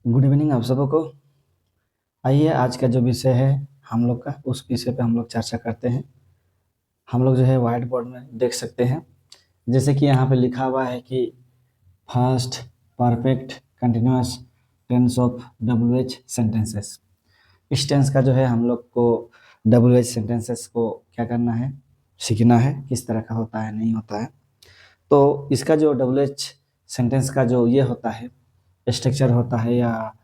Good evening आप सबों को। आइए आज का जो विषय है हम लोग का, उस विषय पे हम लोग चर्चा करते हैं। हम लोग जो है व्हाइट बोर्ड में देख सकते हैं, जैसे कि यहाँ पे लिखा हुआ है कि first perfect continuous tense of W H sentences. इस टेंस का जो है हम लोग को डब्ल्यू एच सेंटेंसेस को क्या करना है, सीखना है, किस तरह का होता है, नहीं होता है। तो इसका जो डब्ल्यू एच सेंटेंस का जो ये होता है, स्ट्रक्चर होता है या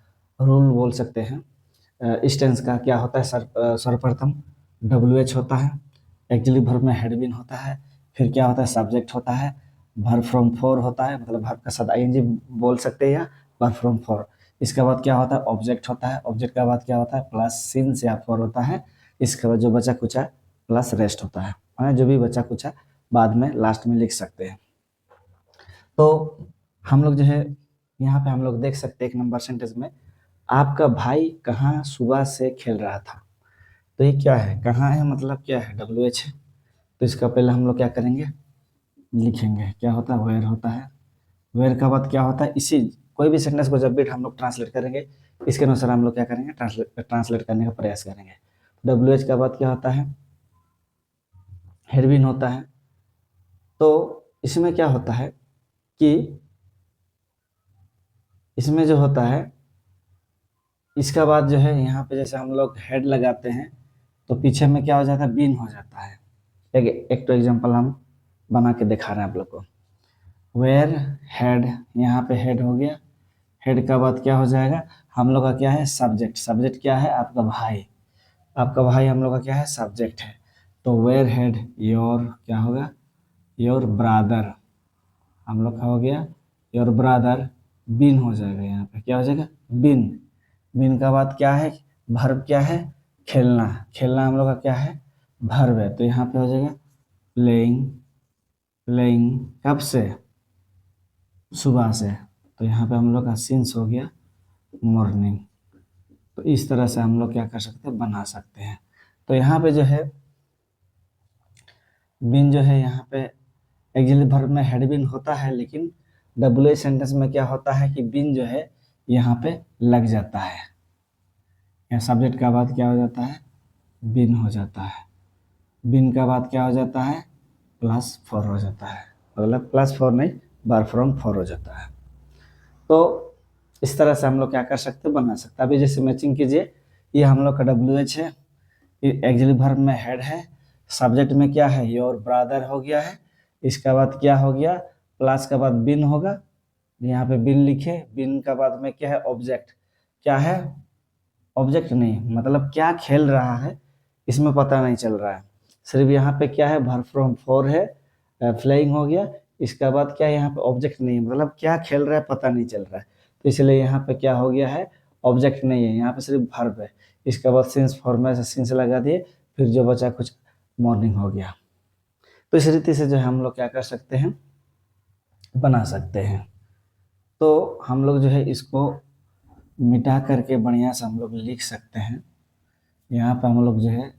रूल बोल सकते हैं। इस टेंस का क्या होता है, सर्वप्रथम डब्ल्यू एच होता है, एक्चुअली वर्ब में हैड बीन होता है, फिर क्या होता है, सब्जेक्ट होता है, वर्ब फ्रॉम फोर होता है, मतलब वर्ब का साथ आईएनजी बोल सकते हैं या वर्ब फ्रॉम फोर। इसके बाद क्या होता है, ऑब्जेक्ट होता है, ऑब्जेक्ट के बाद क्या होता है, प्लस सिंस या फॉर होता है। इसके बाद जो बचा कुचा प्लस रेस्ट होता है, माने जो भी बचा कुचा बाद में लास्ट में लिख सकते हैं। तो हम लोग जो है यहाँ पे हम लोग देख सकते हैं एक नंबर सेंटेंस में, आपका भाई कहाँ सुबह से खेल रहा था। तो ये क्या है, कहाँ है मतलब क्या है, डब्ल्यू एच है। तो इसका पहले हम लोग क्या करेंगे, लिखेंगे, क्या होता है, वेयर होता है। वेयर का बाद क्या होता है, इसी कोई भी सेंटेंस को जब भी हम लोग ट्रांसलेट करेंगे, इसके अनुसार हम लोग क्या करेंगे, ट्रांसलेट करने का प्रयास करेंगे। डब्ल्यू एच का बाद क्या होता है, हैड बीन होता है। तो इसमें क्या होता है कि इसमें जो होता है, इसका बाद जो है यहाँ पे जैसे हम लोग हेड लगाते हैं तो पीछे में क्या हो जाता है, बीन हो जाता है। एक तो एग्जांपल हम बना के दिखा रहे हैं आप लोग को। वेयर हेड, यहाँ पे हेड हो गया, हेड का बाद क्या हो जाएगा, हम लोग का क्या है, सब्जेक्ट। सब्जेक्ट क्या है, आपका भाई। आपका भाई हम लोग का क्या है, सब्जेक्ट है। तो वेयर हेड योर क्या होगा, योर ब्रादर, हम लोग का हो गया योर ब्रादर बिन हो जाएगा, यहाँ पे क्या हो जाएगा, बिन। बिन का बाद क्या है, भर्ब क्या है, खेलना। खेलना हम लोग का क्या है, भर्ब है। तो यहाँ पे हो जाएगा प्लेइंग। प्लेइंग कब से, सुबह से। तो यहाँ पे हम लोग का सिंस हो गया मॉर्निंग। तो इस तरह से हम लोग क्या कर सकते हैं, बना सकते हैं। तो यहाँ पे जो है बिन जो है, यहाँ पे एक्चुअली वर्ब में हैड बीन होता है, लेकिन डब्ल्यू सेंटेंस में क्या होता है कि बिन जो है यहाँ पे लग जाता है। यहाँ सब्जेक्ट का बाद क्या हो जाता है, बिन हो जाता है। बिन का बाद क्या हो जाता है, प्लस फोर हो जाता है, मतलब प्लस फोर नहीं, वर्ब फ्रॉम फोर हो जाता है। तो इस तरह से हम लोग क्या कर सकते हैं, बना सकते हैं। अभी जैसे मैचिंग कीजिए, ये हम लोग का डब्ल्यू एच है, एक्चुअली वर्ब में हेड है, सब्जेक्ट में क्या है, योर ब्रदर हो गया है। इसका बाद क्या हो गया, प्लस का बाद बिन होगा, यहाँ पे बिन लिखे। बिन का बाद में क्या है, ऑब्जेक्ट। क्या है, ऑब्जेक्ट नहीं, मतलब क्या खेल रहा है इसमें पता नहीं चल रहा है, सिर्फ यहाँ पे क्या है, वर्ब फ्रॉम फोर है, फ्लाइंग हो गया। इसका बाद क्या है, यहाँ पे ऑब्जेक्ट नहीं है, मतलब क्या खेल रहा है पता नहीं चल रहा है। तो इसलिए यहाँ पे क्या हो गया है, ऑब्जेक्ट नहीं है, यहाँ पे सिर्फ वर्ब है। इसके बाद सिंस फॉर्मेट से सिंस लगा दिए, फिर जो बचा कुछ मॉर्निंग हो गया। तो इस रीति से जो है हम लोग क्या कर सकते हैं, बना सकते हैं। तो हम लोग जो है इसको मिटा करके बढ़िया से हम लोग लिख सकते हैं। यहाँ पे हम लोग जो है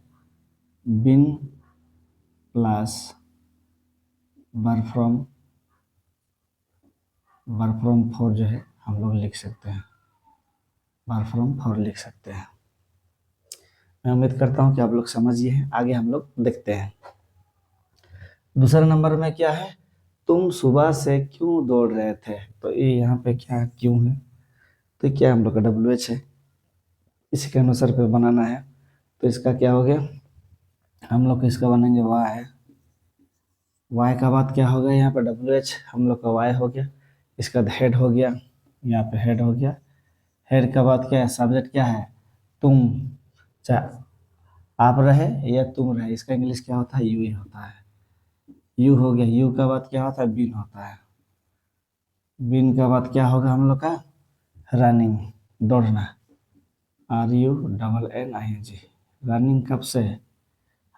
बिन प्लस वर्ब फ्रॉम फोर जो है हम लोग लिख सकते हैं, वर्ब फ्रॉम फोर लिख सकते हैं। मैं उम्मीद करता हूँ कि आप लोग समझिए हैं। आगे हम लोग देखते हैं। दूसरा नंबर में क्या है, तुम सुबह से क्यों दौड़ रहे थे। तो ये यहाँ पे क्या क्यों है, तो क्या हम लोग का डब्ल्यू एच है, इसी के अनुसार पे बनाना है। तो इसका क्या हो गया, हम लोग इसका बनाएंगे वाई है। वाई का बाद क्या होगा, यहाँ पे डब्ल्यू एच हम लोग का वाई हो गया। इसका हेड हो गया, यहाँ पे हेड हो गया। हेड का बाद क्या है, सब्जेक्ट क्या है, तुम, चाहे आप रहे या तुम रहे, इसका इंग्लिश क्या होता है, यू ही होता है। यू हो गया। यू का बाद क्या होता है, बिन होता है। बिन का बाद क्या होगा हम लोग का, रनिंग, दौड़ना। R U double N I N G, running कब से,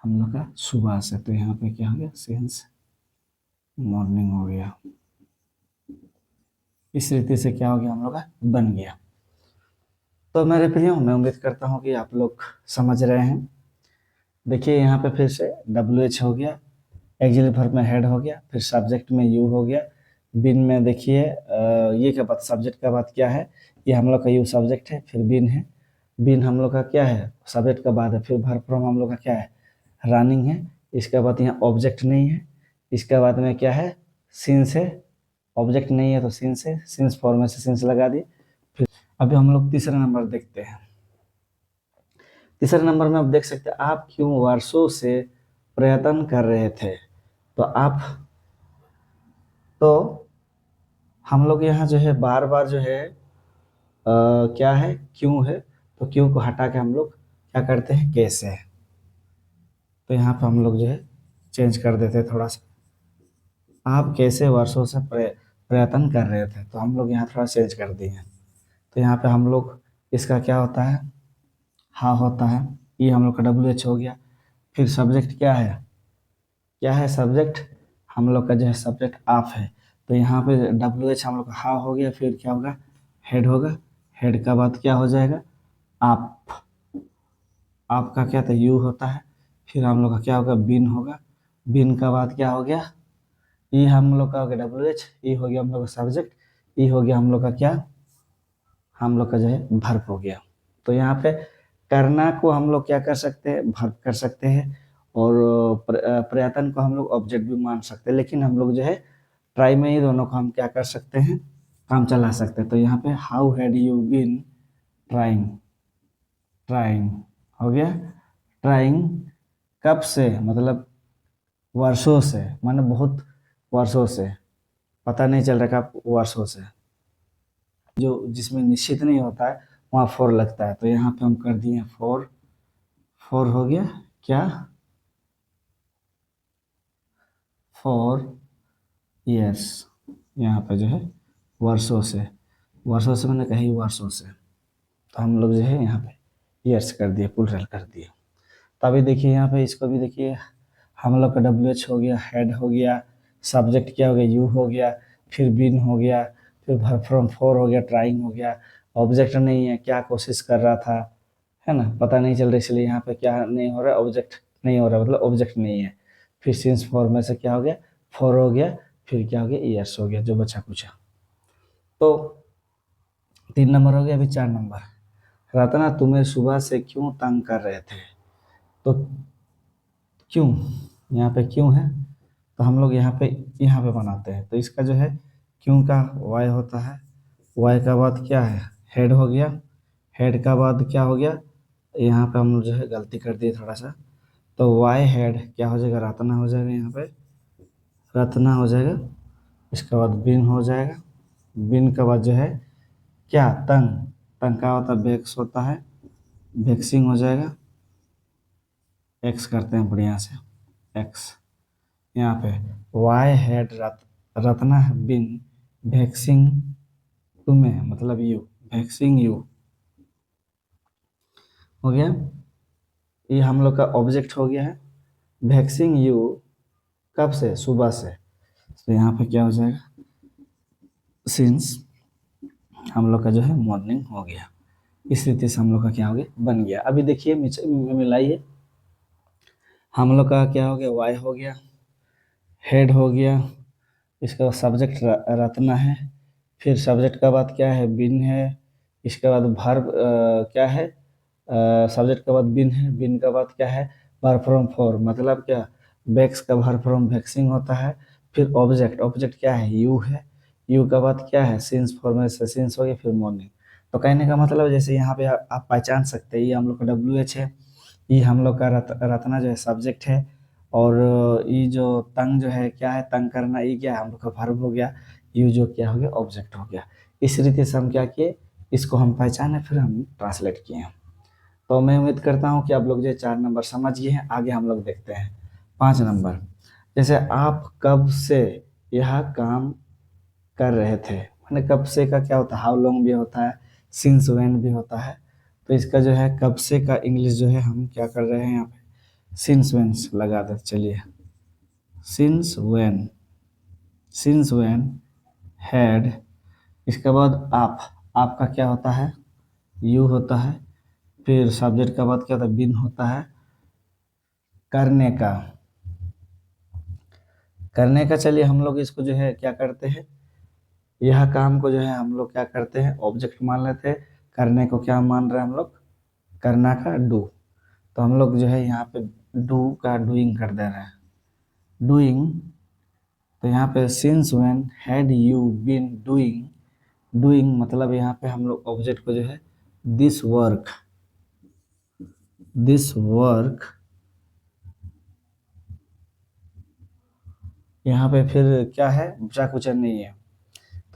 हम लोग का सुबह से। तो यहाँ पे क्या हो गया, सिंस मॉर्निंग हो गया। इस रीति से क्या हो गया, हम लोग का बन गया। तो मेरे प्रियो, मैं उम्मीद करता हूँ कि आप लोग समझ रहे हैं। देखिए यहाँ पे फिर से डब्ल्यू एच हो गया, एक्सिलरी वर्ब में हेड हो गया, फिर सब्जेक्ट में यू हो गया। बिन में देखिए ये के बाद सब्जेक्ट का बाद क्या है, ये हम लोग का यू सब्जेक्ट है, फिर बीन है, बीन हम लोग का क्या है, सब्जेक्ट का बाद है, फिर वर्ब फ्रॉम हम लोग का क्या है, रनिंग है, इसके बाद यहाँ ऑब्जेक्ट नहीं है, इसके बाद में क्या है, सिंस है, ऑब्जेक्ट नहीं है तो सिंस है, सिंस फॉर्म में से सिंस लगा दिए। फिर अभी हम लोग तीसरा नंबर देखते हैं। तीसरे नंबर में आप देख सकते हैं, आप क्यों वर्षों से प्रयत्न कर रहे थे। तो आप, तो हम लोग यहाँ जो है बार बार जो है क्या है, क्यों है, तो क्यों को हटा के हम लोग क्या करते हैं, कैसे है। तो यहाँ पे हम लोग जो है चेंज कर देते हैं थोड़ा सा, आप कैसे वर्षों से प्रयत्न कर रहे थे, तो हम लोग यहाँ थोड़ा चेंज कर दिए हैं। तो यहाँ पे हम लोग इसका क्या होता है, हाँ होता है, ये हम लोग का WH हो गया। फिर सब्जेक्ट क्या है, क्या है सब्जेक्ट, हम लोग का जो है सब्जेक्ट आप है, तो यहाँ पे WH हम लोग का हाँ हो गया। फिर क्या होगा, हेड होगा, हेड का बाद क्या हो जाएगा, आप, आपका क्या था, यू होता है। फिर हम लोग का क्या होगा, बिन होगा, बिन का बाद क्या हो गया, ई हम लोग का हो गया WH, ई हो गया हम लोग का सब्जेक्ट, ई हो गया हम लोग का क्या, हम लोग का जो है वर्ब हो गया। तो यहाँ पे करना को हम लोग क्या कर सकते हैं, वर्ब कर सकते हैं, और प्रयत्न को हम लोग ऑब्जेक्ट भी मान सकते हैं, लेकिन हम लोग जो है ट्राई में ही दोनों को हम क्या कर सकते हैं, काम चला सकते हैं। तो यहाँ पे how had you been trying, trying हो गया, ट्राइंग कब से, मतलब वर्षों से, माने बहुत वर्षों से, पता नहीं चल रहा कब वर्षों से, जो जिसमें निश्चित नहीं होता है वहाँ फोर लगता है। तो यहाँ पे हम कर दिए फोर, फोर हो गया क्या, फोर ईयर्स, यहाँ पे जो है वर्षों से, वर्षों से मैंने कही वर्षों से, तो हम लोग जो है यहाँ पे ईयर्स कर दिए, प्लूरल कर दिए। तो अभी देखिए यहाँ पे इसको भी देखिए, हम लोग का WH हो गया, हेड हो गया, सब्जेक्ट क्या हो गया, यू हो गया, फिर बिन हो गया, फिर वर्ब फ्रॉम फोर हो गया, ट्राइंग हो गया, ऑब्जेक्ट नहीं है, क्या कोशिश कर रहा था, है ना, पता नहीं चल रहा, इसलिए यहाँ पे क्या नहीं हो रहा है, ऑब्जेक्ट नहीं हो रहा, मतलब ऑब्जेक्ट नहीं है। फिर सिंस फॉर में से क्या हो गया, फोर हो गया, फिर क्या हो गया, ईयर्स हो गया, जो बच्चा पूछा। तो 3 नंबर हो गया, अभी 4 नंबर, रत्ना तुम्हें सुबह से क्यों तंग कर रहे थे। तो क्यों, यहाँ पे क्यों है, तो हम लोग यहाँ पे बनाते हैं। तो इसका जो है क्यों का वाई होता है, वाई का बाद क्या है, हेड हो गया, हेड का बाद क्या हो गया, यहाँ पे हम लोग जो है गलती कर दिए थोड़ा सा, तो वाई हेड क्या हो जाएगा, रत्ना हो जाएगा, यहाँ पे रत्ना हो जाएगा। इसके बाद बिन हो जाएगा, बिन का बाद जो है क्या, तंग, तंग का होता है वेक्स होता है, वेक्सिंग हो जाएगा, एक्स करते हैं बढ़िया से, एक्स। यहाँ पे वाई हैड रत्ना बिन वैक्सिंग तुम्हें, मतलब यू, वैक्सिंग यू हो गया, ये हम लोग का ऑब्जेक्ट हो गया है। वैक्सिंग यू कब से, सुबह से, तो यहाँ पे क्या हो जाएगा, सिंस हम लोग का जो है मॉर्निंग हो गया। इस रीति से हम लोग का क्या हो गया, बन गया। अभी देखिए मिलाइए, हम लोग का क्या हो गया, वाई हो गया, हेड हो गया, इसके बाद सब्जेक्ट रत्ना है, फिर सब्जेक्ट का बाद क्या है, बिन है, इसके बाद वर्ब क्या है, सब्जेक्ट के बाद बिन है, बिन का बाद क्या है, वर्ब फ्रॉम फोर, मतलब क्या, बैक्स का वर्ब फ्रॉम वैक्सिंग होता है। फिर ऑब्जेक्ट, ऑब्जेक्ट क्या है, यू है, यू का बाद क्या है, सिंस फॉर्म से सिंस हो गया, फिर मॉर्निंग। तो कहने का मतलब जैसे यहाँ पे आप पहचान सकते हैं, ये हम लोग का WH है, ये हम लोग का रत्ना जो है सब्जेक्ट है, और ये जो तंग जो है क्या है, तंग करना, ये क्या है, हम लोग का वर्ब हो गया, यू जो क्या हो गया, ऑब्जेक्ट हो गया। इस रीति से हम क्या किए, इसको हम पहचाने, फिर हम ट्रांसलेट किए हैं। तो मैं उम्मीद करता हूँ कि आप लोग जो 4 नंबर समझ गए हैं। आगे हम लोग देखते हैं 5 नंबर। जैसे आप कब से यह काम कर रहे थे, मैंने कब से का क्या होता है, हाउ लॉन्ग भी होता है, सिंस व्हेन भी होता है। तो इसका जो है कब से का इंग्लिश जो है हम क्या कर रहे हैं, यहाँ पे सिंस व्हेन लगा दे, चलिए, since when, since when had, इसके बाद आपका क्या होता है, यू होता है, फिर सब्जेक्ट का बाद क्या होता है, बिन होता है, करने का, करने का, चलिए हम लोग इसको जो है क्या करते हैं, यह काम को जो है हम लोग क्या करते हैं, ऑब्जेक्ट मान लेते हैं। करने को क्या मान रहे हैं हम लोग, करना का डू। तो हम लोग जो है यहाँ पे डू का डूइंग कर दे रहे हैं, डूइंग। तो यहाँ पे since when had you been doing, doing मतलब यहाँ पे हम लोग ऑब्जेक्ट को जो है दिस वर्क, दिस वर्क, यहाँ पे फिर क्या है, बचा कुछ नहीं है।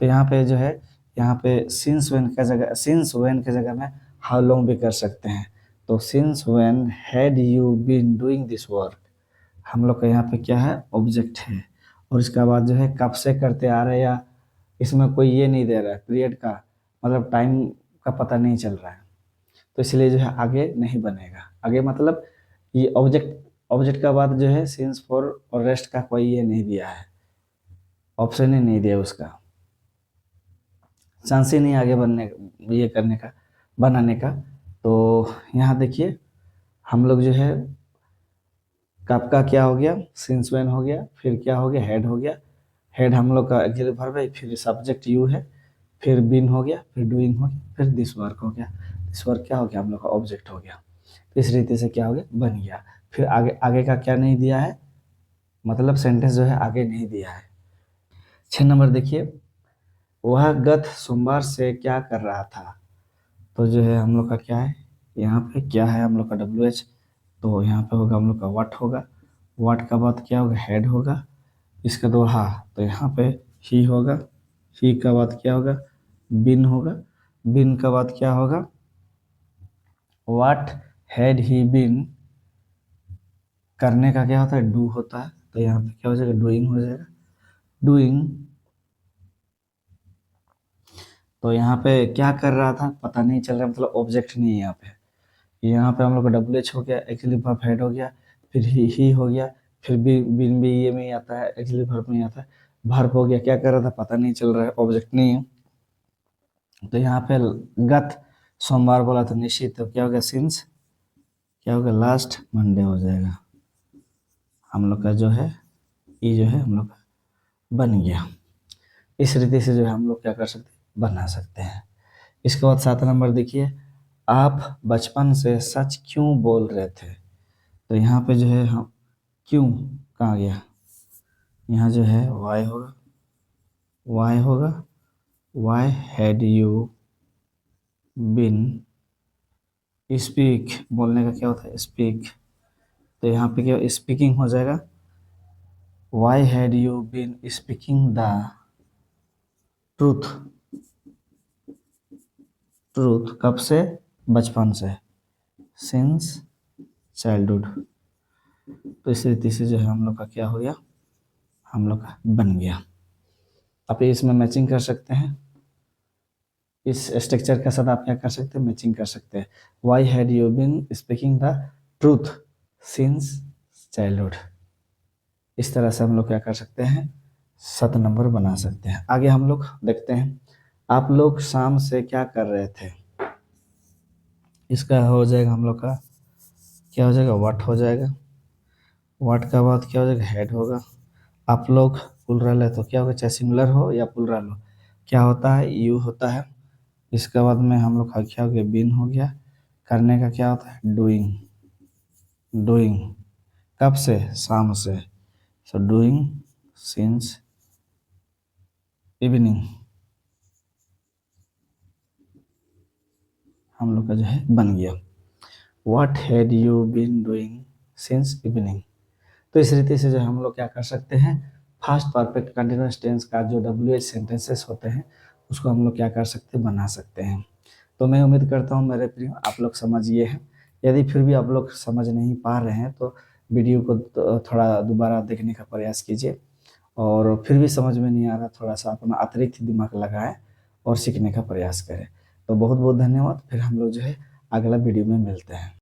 तो यहाँ पे जो है, यहाँ पे सिंस व्हेन का जगह, सिंस व्हेन के जगह में हाउ लॉन्ग भी कर सकते हैं। तो since when had you been doing this work, हम लोग का यहाँ पे क्या है, ऑब्जेक्ट है। और इसका बाद जो है कब से करते आ रहे हैं, या इसमें कोई ये नहीं दे रहा है पीरियड का, मतलब टाइम का पता नहीं चल रहा है, तो इसलिए जो है आगे नहीं बनेगा। आगे मतलब ये ऑब्जेक्ट, ऑब्जेक्ट का बाद जो है सिंस फॉर और रेस्ट का कोई ये नहीं दिया है, ऑप्शन ही नहीं दिया, उसका चांस ही नहीं आगे बनने, ये करने का, बनाने का। तो यहाँ देखिए हम लोग जो है कब का क्या हो गया, सिंस व्हेन हो गया, फिर क्या हो गया, हेड हो गया। हेड हम लोग का एक्चुअली वर्ब है, फिर सब्जेक्ट यू है, फिर बीन हो गया, फिर डूइंग हो गया, फिर दिस वर्क हो गया। दिस वर्क क्या हो गया, हम लोग का ऑब्जेक्ट हो गया। तो इस रीति से क्या हो गया, बन गया। फिर आगे, आगे का क्या नहीं दिया है, मतलब सेंटेंस जो है आगे नहीं दिया है। 6 नंबर देखिए, वह गत सोमवार से क्या कर रहा था। तो जो है हम लोग का क्या है, यहाँ पे क्या है हम लोग का WH। तो यहाँ पे होगा हम लोग का व्हाट होगा, व्हाट का बाद क्या होगा, हेड होगा। इसका दो हा, तो यहाँ पे ही होगा, ही का बाद क्या होगा, बिन होगा। बिन का बाद क्या होगा, व्हाट हैड ही बिन, करने का क्या होता है, डू होता है। तो यहाँ पे क्या हो जाएगा, डूइंग हो जाएगा, डूइंग। तो यहाँ पे क्या कर रहा था पता नहीं चल रहा, मतलब ऑब्जेक्ट नहीं है यहाँ पे। यहाँ पे हम लोग का WH हो गया, एक्चुअली वर्ब हेड हो गया, फिर ही हो गया, फिर बिन भी ये में ही आता है, एक्चुअली वर्ब में ही आता है। वर्ब हो गया, क्या कर रहा था पता नहीं चल रहा है, ऑब्जेक्ट नहीं है। तो यहाँ पे गत सोमवार बोला तो निश्चित, तो क्या हो गया, सिंस, क्या होगा, लास्ट मंडे हो जाएगा। हम लोग का जो है ये जो है हम लोग का बन गया। इस रीति से जो है हम लोग क्या कर सकते हैं, बना सकते हैं। इसके बाद 7 नंबर देखिए, आप बचपन से सच क्यों बोल रहे थे। तो यहाँ पे जो है हम क्यों कहाँ गया, यहाँ जो है वाई होगा, वाई होगा, why had you been, speak बोलने का क्या होता है, स्पीक। तो यहाँ पे क्या स्पीकिंग हो जाएगा, why had you been speaking the truth, truth कब से, बचपन से, सिंस चाइल्डहुड। तो इस रीति से जो है हम लोग का क्या हो गया, हम लोग का बन गया। आप इसमें मैचिंग कर सकते हैं, इस स्ट्रक्चर के साथ आप क्या कर सकते हैं, मैचिंग कर सकते हैं। Why had you been speaking the truth since childhood. इस तरह से हम लोग क्या कर सकते हैं, 7 नंबर बना सकते हैं। आगे हम लोग देखते हैं, आप लोग शाम से क्या कर रहे थे। इसका हो जाएगा हम लोग का क्या हो जाएगा, व्हाट हो जाएगा। व्हाट का बाद क्या हो जाएगा, हेड होगा। आप लोग प्लुरल है तो क्या होगा, चाहे सिंगुलर हो या प्लुरल हो, क्या होता है, यू होता है। इसके बाद में हम लोग का क्या हो गया, बिन हो गया। करने का क्या होता है, डूइंग, डूइंग कब से, शाम से। सो डूइंग सिंस इवनिंग, हम लोग का जो है बन गया। What had you been doing since evening. तो इस रीति से जो हम लोग क्या कर सकते हैं, फास्ट परफेक्ट कंटिन्यूअस टेंस का जो WH सेंटेंसेस होते हैं उसको हम लोग क्या कर सकते हैं, बना सकते हैं। तो मैं उम्मीद करता हूँ मेरे प्रिय आप लोग समझिए हैं। यदि फिर भी आप लोग समझ नहीं पा रहे हैं तो वीडियो को थोड़ा दोबारा देखने का प्रयास कीजिए, और फिर भी समझ में नहीं आ रहा, थोड़ा सा अपना अतिरिक्त दिमाग लगाएं और सीखने का प्रयास करें। तो बहुत बहुत धन्यवाद, फिर हम लोग जो है अगला वीडियो में मिलते हैं।